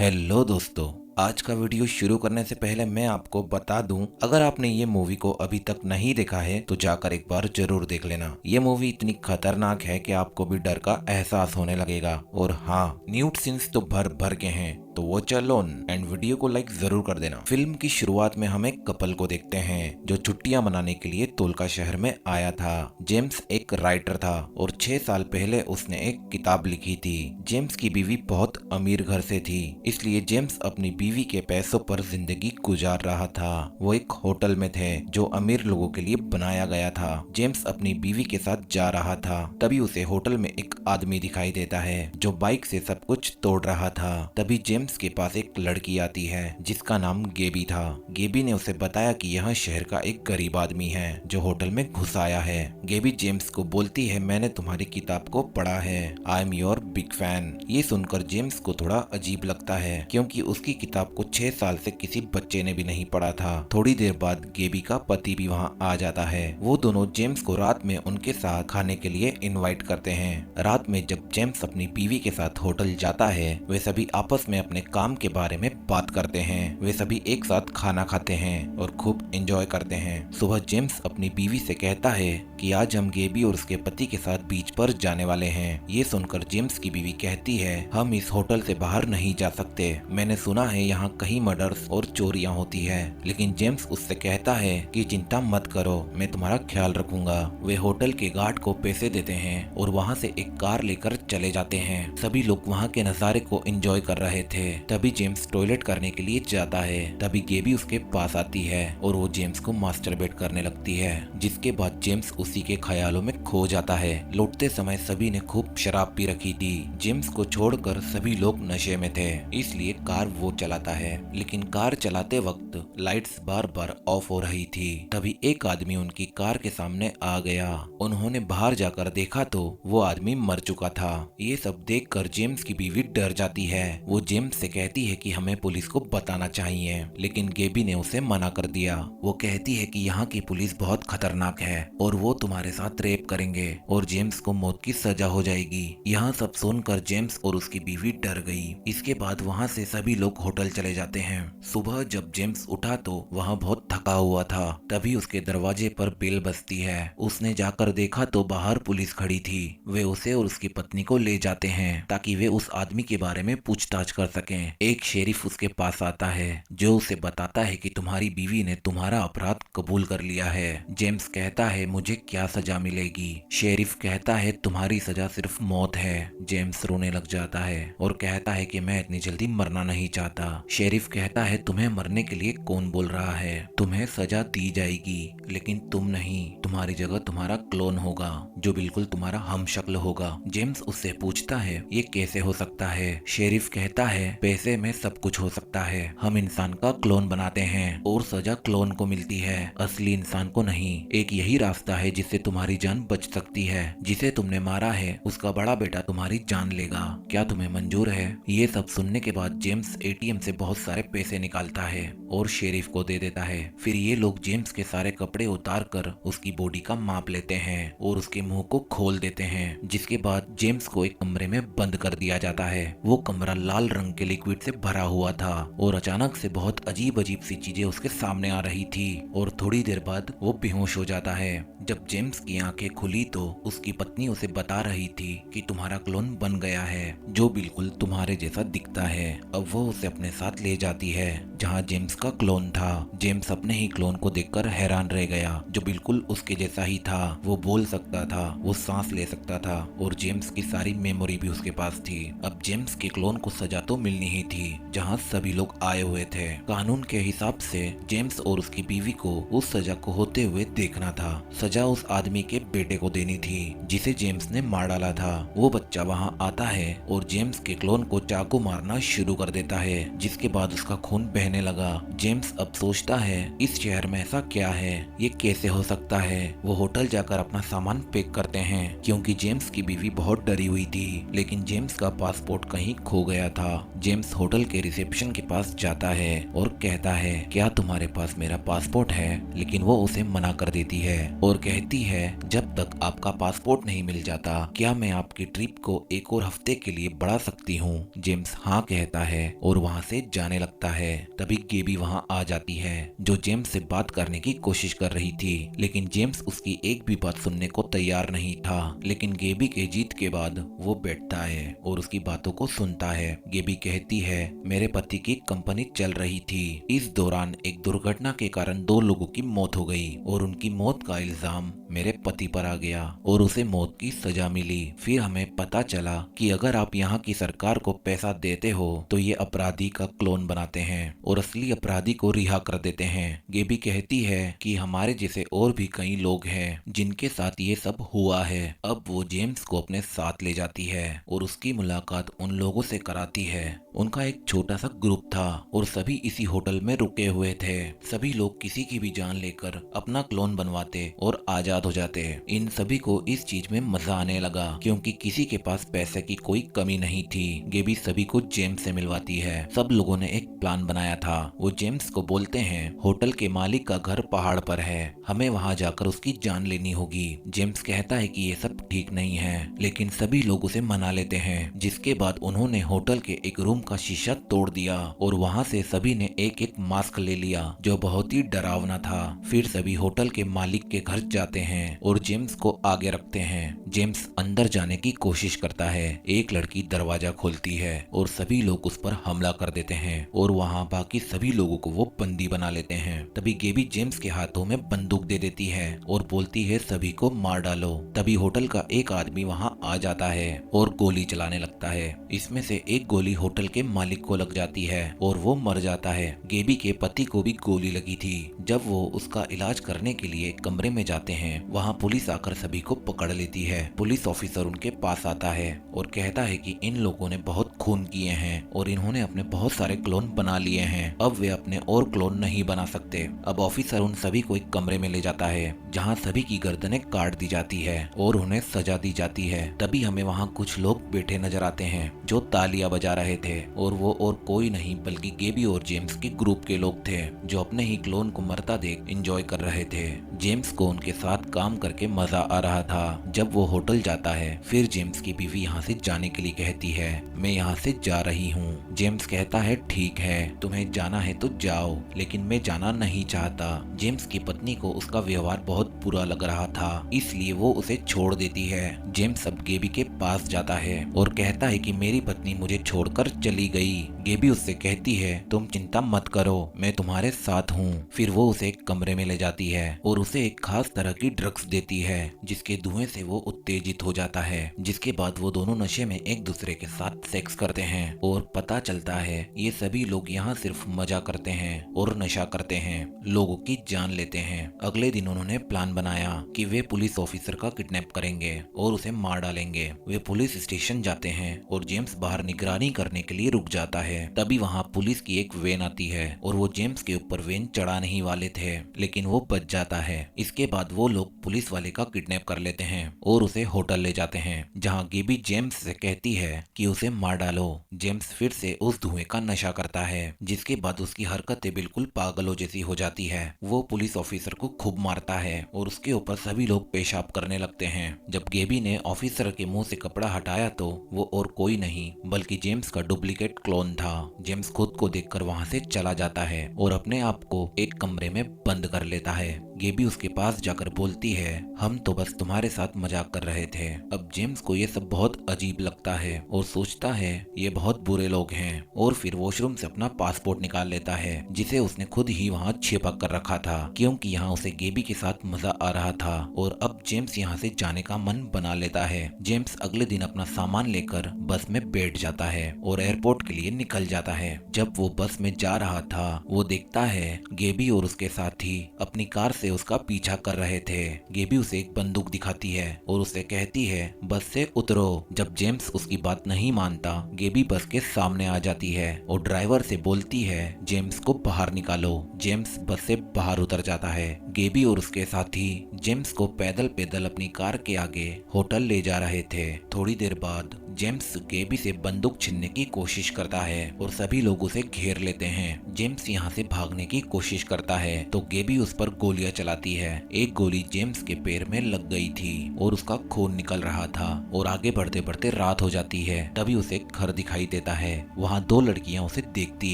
Hello दोस्तों। आज का वीडियो शुरू करने से पहले मैं आपको बता दूं, अगर आपने ये मूवी को अभी तक नहीं देखा है तो जाकर एक बार जरूर देख लेना। ये मूवी इतनी खतरनाक है कि आपको भी डर का एहसास होने लगेगा। और हाँ, न्यूड सीन्स तो भर भर के हैं, तो वॉच अलोन एंड वीडियो को लाइक जरूर कर देना। फिल्म की शुरुआत में हम एक कपल को देखते हैं जो छुट्टियां मनाने के लिए तोलका शहर में आया था। जेम्स एक राइटर था और 6 साल पहले उसने एक किताब लिखी थी। जेम्स की बीवी बहुत अमीर घर से थी, इसलिए जेम्स अपनी बीवी के पैसों पर जिंदगी गुजार रहा था। वो एक होटल में थे जो अमीर लोगों के लिए बनाया गया था। जेम्स अपनी बीवी के साथ जा रहा था, तभी उसे होटल में एक आदमी दिखाई देता है जो बाइक से सब कुछ तोड़ रहा था। तभी जेम्स के पास एक लड़की आती है जिसका नाम गेबी था। गेबी ने उसे बताया कि यह शहर का एक गरीब आदमी है जो होटल में घुस आया है। गेबी जेम्स को बोलती है, मैंने तुम्हारी किताब को पढ़ा है, I am your big fan. ये सुनकर जेम्स को थोड़ा अजीब लगता है क्योंकि उसकी किताब को 6 साल से किसी बच्चे ने भी नहीं पढ़ा था। थोड़ी देर बाद गेबी का पति भी वहाँ आ जाता है। वो दोनों जेम्स को रात में उनके साथ खाने के लिए इनवाइट करते हैं। रात में जब जेम्स अपनी बीवी के साथ होटल जाता है, वे सभी आपस में अपने काम के बारे में बात करते हैं। वे सभी एक साथ खाना खाते हैं और खूब एंजॉय करते हैं। सुबह जेम्स अपनी बीवी से कहता है कि आज हम गेबी और उसके पति के साथ बीच पर जाने वाले हैं। ये सुनकर जेम्स की बीवी कहती है, हम इस होटल से बाहर नहीं जा सकते, मैंने सुना है यहाँ कहीं मर्डर्स और चोरियां होती है। लेकिन जेम्स उससे कहता है कि चिंता मत करो, मैं तुम्हारा ख्याल रखूंगा। वे होटल के गार्ड को पैसे देते हैं और वहाँ से एक कार लेकर चले जाते हैं। सभी लोग वहाँ के नज़ारे को एंजॉय कर रहे थे। तभी जेम्स टॉयलेट करने के लिए जाता है। तभी गेबी उसके पास आती है और वो जेम्स को मास्टरबेट करने लगती है, जिसके बाद जेम्स उसी के ख्यालों में खो जाता है। लौटते समय सभी ने खूब शराब पी रखी थी। जेम्स को छोड़कर सभी लोग नशे में थे, इसलिए कार वो चलाता है। लेकिन कार चलाते वक्त लाइट्स बार बार ऑफ हो रही थी। तभी एक आदमी उनकी कार के सामने आ गया। उन्होंने बाहर जाकर देखा तो वो आदमी मर चुका था। ये सब देखकर जेम्स की बीवी डर जाती है। वो जेम्स से कहती है कि हमें पुलिस को बताना चाहिए, लेकिन गेबी ने उसे मना कर दिया। वो कहती है कि यहाँ की पुलिस बहुत खतरनाक है और वो तुम्हारे साथ रेप करेंगे और जेम्स को मौत की सजा हो जाएगी। यहाँ सब सुनकर जेम्स और उसकी बीवी डर गई। इसके बाद वहाँ से सभी लोग होटल चले जाते हैं। सुबह जब जेम्स उठा तो वहाँ बहुत थका हुआ था। तभी उसके दरवाजे पर बेल बजती है। उसने जाकर देखा तो बाहर पुलिस खड़ी थी। वे उसे और उसकी पत्नी को ले जाते हैं ताकि वे उस आदमी के बारे में पूछताछ कर सकें। एक शेरिफ उसके पास आता है जो उसे बताता है कि तुम्हारी बीवी ने तुम्हारा अपराध कबूल कर लिया है। जेम्स कहता है, मुझे क्या सजा मिलेगी? शेरिफ कहता है, तुम्हारी सजा सिर्फ मौत है। जेम्स रोने लग जाता है और कहता है कि मैं इतनी जल्दी मरना नहीं चाहता। शेरिफ कहता है, तुम्हें मरने के लिए कौन बोल रहा है? तुम्हें सजा दी जाएगी, लेकिन तुम नहीं, तुम्हारी जगह तुम्हारा क्लोन होगा जो बिल्कुल तुम्हारा हमशक्ल होगा। जेम्स उससे पूछता है, ये कैसे हो सकता है? शेरिफ कहता है, पैसे में सब कुछ हो सकता है। हम इंसान का क्लोन बनाते हैं और सजा क्लोन को मिलती है, असली इंसान को नहीं। एक यही रास्ता है जिससे तुम्हारी जान बच सकती है। जिसे तुमने मारा है उसका बड़ा बेटा तुम्हारी जान लेगा। क्या तुम्हें मंजूर है? ये सब सुनने के बाद जेम्स एटीएम से बहुत सारे पैसे निकालता है और शेरिफ को दे देता है। फिर ये लोग जेम्स के सारे कपड़े उतार कर उसकी बॉडी का माप लेते हैं और उसके मुंह को खोल देते हैं, जिसके बाद जेम्स को एक कमरे में बंद कर दिया जाता है। वो कमरा लाल रंग के लिक्विड से भरा हुआ था और अचानक से बहुत अजीब अजीब सी चीजें उसके सामने आ रही थी और थोड़ी देर बाद वो बेहोश हो जाता है। जब जेम्स की आंखें खुली तो उसकी पत्नी उसे बता रही थी कि तुम्हारा क्लोन बन गया है जो बिल्कुल तुम्हारे जैसा दिखता है। अब वो उसे अपने साथ ले जाती है जहाँ जेम्स का क्लोन था। जेम्स अपने ही क्लोन को देखकर हैरान रह गया जो बिल्कुल उसके जैसा ही था। वो बोल सकता था, वो सांस ले सकता था और जेम्स की सारी मेमोरी भी उसके पास थी। अब जेम्स के क्लोन को सजा तो मिलनी ही थी जहाँ सभी लोग आए हुए थे। कानून के हिसाब से जेम्स और उसकी बीवी को उस सजा को होते हुए देखना था। सजा उस आदमी के बेटे को देनी थी जिसे जेम्स ने मार डाला था। वो बच्चा वहाँ आता है और जेम्स के क्लोन को चाकू मारना शुरू कर देता है, जिसके बाद उसका खून बहने कहने लगा। जेम्स अब सोचता है इस शहर में ऐसा क्या है, ये कैसे हो सकता है। वो होटल जाकर अपना सामान पैक करते हैं क्योंकि जेम्स की बीवी बहुत डरी हुई थी, लेकिन जेम्स का पासपोर्ट कहीं खो गया था। जेम्स होटल के रिसेप्शन के पास जाता है और कहता है क्या तुम्हारे पास मेरा पासपोर्ट है, लेकिन वो उसे मना कर देती है और कहती है जब तक आपका पासपोर्ट नहीं मिल जाता क्या मैं आपकी ट्रिप को एक और हफ्ते के लिए बढ़ा सकती हूँ। जेम्स हाँ कहता है और वहाँ से जाने लगता है। तभी गेबी वहाँ आ जाती है जो जेम्स से बात करने की कोशिश कर रही थी, लेकिन जेम्स उसकी एक भी बात सुनने को तैयार नहीं था। लेकिन गेबी के जीत के बाद वो बैठता है और उसकी बातों को सुनता है। गेबी कहती है मेरे पति की कंपनी चल रही थी, इस दौरान एक दुर्घटना के कारण 2 लोगों की मौत हो गई और उनकी मौत का इल्जाम मेरे पति पर आ गया और उसे मौत की सजा मिली। फिर हमें पता चला कि अगर आप यहाँ की सरकार को पैसा देते हो तो ये अपराधी का क्लोन बनाते हैं और असली अपराधी को रिहा कर देते हैं। गेबी कहती है कि हमारे जैसे और भी कई लोग हैं जिनके साथ ये सब हुआ है। अब वो जेम्स को अपने साथ ले जाती है और उसकी मुलाकात उन लोगों से कराती है। उनका एक छोटा सा ग्रुप था और सभी इसी होटल में रुके हुए थे। सभी लोग किसी की भी जान लेकर अपना क्लोन बनवाते और आजाद हो जाते। इन सभी को इस चीज में मजा आने लगा क्योंकि किसी के पास पैसे की कोई कमी नहीं थी। गेबी सभी को जेम्स से मिलवाती है। सब लोगों ने एक प्लान बनाया था। वो जेम्स को बोलते हैं होटल के मालिक का घर पहाड़ पर है, हमें वहां जाकर उसकी जान लेनी होगी। जेम्स कहता है कि ये सब ठीक नहीं है, लेकिन सभी लोग उसे मना लेते हैं। जिसके बाद उन्होंने होटल के एक रूम का शीशा तोड़ दिया और वहां से सभी ने एक एक मास्क ले लिया जो बहुत ही डरावना था। फिर सभी होटल के मालिक के घर जाते हैं और जेम्स को आगे रखते हैं। जेम्स अंदर जाने की कोशिश करता है। एक लड़की दरवाजा खोलती है और सभी लोग उस पर हमला कर देते हैं और वहाँ बाकी सभी लोगों को वो बंदी बना लेते हैं। तभी गेबी जेम्स के हाथों में बंदूक दे देती है और बोलती है सभी को मार डालो। तभी होटल का एक आदमी वहाँ आ जाता है और गोली चलाने लगता है। इसमें से एक गोली होटल के मालिक को लग जाती है और वो मर जाता है। गेबी के पति को भी गोली लगी थी। जब वो उसका इलाज करने के लिए कमरे में जाते हैं वहाँ पुलिस आकर सभी को पकड़ लेती है। पुलिस ऑफिसर उनके पास आता है और कहता है कि इन लोगों ने बहुत खून किए हैं और इन्होंने अपने बहुत सारे क्लोन बना लिए हैं, अब वे अपने और क्लोन नहीं बना सकते। अब ऑफिसर उन सभी को एक कमरे में ले जाता है जहाँ सभी की गर्दनें काट दी जाती है और उन्हें सजा दी जाती है। तभी हमें वहाँ कुछ लोग बैठे नजर आते हैं जो तालियां बजा रहे थे और वो और कोई नहीं बल्कि गेबी और जेम्स के ग्रुप के लोग थे जो अपने ही क्लोन को मरता देख एंजॉय कर रहे थे। जेम्स को उनके साथ काम करके मजा आ रहा था। जब वो होटल जाता है फिर जेम्स की बीवी यहाँ से जाने के लिए कहती है मैं यहाँ से जा रही हूँ। जेम्स कहता है ठीक है तुम्हें जाना है तो जाओ, लेकिन मैं जाना नहीं चाहता। जेम्स की पत्नी को उसका व्यवहार बहुत बुरा लग रहा था इसलिए वो उसे छोड़ देती है। जेम्स अब गेबी के पास जाता है और कहता है कि मेरी पत्नी मुझे छोड़कर चली गई। गेबी उससे कहती है तुम चिंता मत करो मैं तुम्हारे साथ हूँ। फिर वो उसे एक कमरे में ले जाती है और उसे एक खास तरह की ड्रग्स देती है जिसके धुएं से वो उत्तेजित हो जाता है। जिसके बाद वो दोनों नशे में एक दूसरे के साथ सेक्स करते हैं और पता चलता है ये सभी लोग यहाँ सिर्फ मजा करते हैं और नशा करते हैं, लोगों की जान लेते हैं। अगले दिन उन्होंने प्लान बनाया कि वे पुलिस ऑफिसर का किडनैप करेंगे और उसे मार डालेंगे। वे पुलिस स्टेशन जाते हैं और जेम्स बाहर निगरानी करने के लिए रुक जाता है। तभी वहाँ पुलिस की एक वैन आती है और वो जेम्स के ऊपर वैन चढ़ाने वाले थे लेकिन वो बच जाता है। इसके बाद वो लोग पुलिस वाले का किडनैप कर लेते हैं और उसे होटल ले जाते हैं जहाँ गेबी जेम्स से कहती है कि उसे मार डालो। जेम्स फिर से उस धुएं का नशा करता है जिसके बाद उसकी हरकतें बिल्कुल पागलों जैसी हो जाती है। वो पुलिस ऑफिसर को खूब मारता है और उसके ऊपर सभी लोग पेशाब करने लगते हैं। जब गेबी ने ऑफिसर के मुंह से कपड़ा हटाया तो वो और कोई नहीं बल्कि जेम्स का डुप्लीकेट क्लोन था। जेम्स खुद को देखकर वहाँ से चला जाता है और अपने आप को एक कमरे में बंद कर लेता है। गेबी उसके पास जाकर बोलती है हम तो बस तुम्हारे साथ मजाक कर रहे थे। अब जेम्स को ये सब बहुत अजीब लगता है और सोचता है ये बहुत बुरे लोग हैं और फिर वॉशरूम से अपना पासपोर्ट निकाल लेता है जिसे उसने खुद ही वहाँ छिपा कर रखा था क्योंकि यहाँ उसे गेबी के साथ मजा आ रहा था। और अब जेम्स यहाँ से जाने का मन बना लेता है। जेम्स अगले दिन अपना सामान लेकर बस में बैठ जाता है और एयरपोर्ट के लिए निकल जाता है। जब वो बस में जा रहा था वो देखता है गेबी और उसके साथी अपनी कार से से उसका पीछा कर रहे थे। गेबी उसे एक बंदूक दिखाती है और उसे कहती है बस से उतरो। जब जेम्स उसकी बात नहीं मानता, गेबी बस के सामने आ जाती है और ड्राइवर से बोलती है जेम्स को बाहर निकालो। जेम्स बस से बाहर उतर जाता है। गेबी और उसके साथी जेम्स को पैदल पैदल अपनी कार के आगे होटल ले जा रहे थे। थोड़ी देर बाद जेम्स गेबी से बंदूक छीनने की कोशिश करता है और सभी लोग उसे घेर लेते हैं। जेम्स यहाँ से भागने की कोशिश करता है तो गेबी उस पर गोलियां चलाती है। एक गोली जेम्स के पैर में लग गई थी और उसका खून निकल रहा था और आगे बढ़ते बढ़ते रात हो जाती है। तभी उसे एक घर दिखाई देता है। वहाँ दो लड़कियां उसे देखती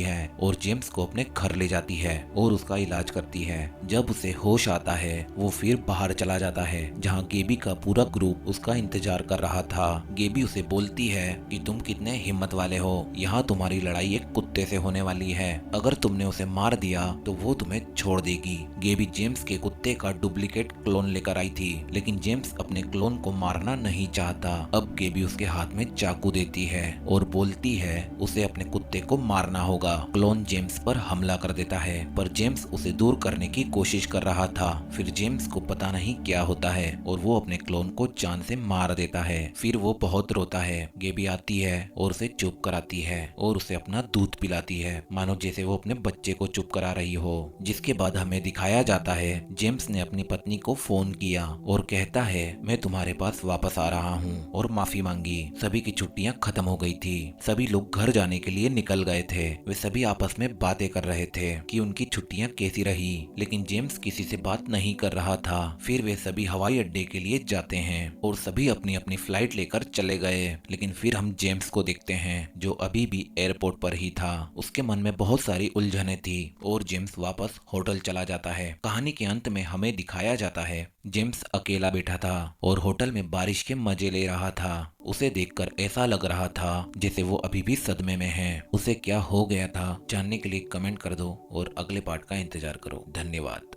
है और जेम्स को अपने घर ले जाती है और उसका इलाज करती है। जब उसे होश आता है वो फिर बाहर चला जाता है जहाँ गेबी का पूरा ग्रुप उसका इंतजार कर रहा था। गेबी उसे बोलती है कि तुम कितने हिम्मत वाले हो, यहाँ तुम्हारी लड़ाई एक कुत्ते से होने वाली है। अगर तुमने उसे मार दिया तो वो तुम्हें छोड़ देगी। गेबी जेम्स के कुत्ते का डुप्लीकेट क्लोन लेकर आई थी, लेकिन जेम्स अपने क्लोन को मारना नहीं चाहता। अब गेबी उसके हाथ में चाकू देती है और बोलती है उसे अपने कुत्ते को मारना होगा। क्लोन जेम्स पर हमला कर देता है पर जेम्स उसे दूर करने की कोशिश कर रहा था। फिर जेम्स को पता नहीं क्या होता है और वो अपने क्लोन को जान से मार देता है। फिर वो बहुत रोता है। गेबी आती है और उसे चुप कराती है और उसे अपना दूध पिलाती है, मानो जैसे वो अपने बच्चे को चुप करा रही हो। जिसके बाद हमें दिखाया जाता है जेम्स ने अपनी पत्नी को फोन किया और कहता है मैं तुम्हारे पास वापस आ रहा हूँ, और माफी मांगी। सभी की छुट्टियां खत्म हो गई थी। सभी लोग घर जाने के लिए निकल गए थे। वे सभी आपस में बातें कर रहे थे कि उनकी छुट्टियां कैसी रही, लेकिन जेम्स किसी से बात नहीं कर रहा था। फिर वे सभी हवाई अड्डे के लिए जाते हैं और सभी अपनी अपनी फ्लाइट लेकर चले गए। लेकिन फिर हम जेम्स को देखते हैं जो अभी भी एयरपोर्ट पर ही था। उसके मन में बहुत सारी उलझनें थी और जेम्स वापस होटल चला जाता है। कहानी के अंत में हमें दिखाया जाता है जेम्स अकेला बैठा था और होटल में बारिश के मजे ले रहा था। उसे देखकर ऐसा लग रहा था जैसे वो अभी भी सदमे में है। उसे क्या हो गया था जानने के लिए कमेंट कर दो और अगले पार्ट का इंतजार करो। धन्यवाद।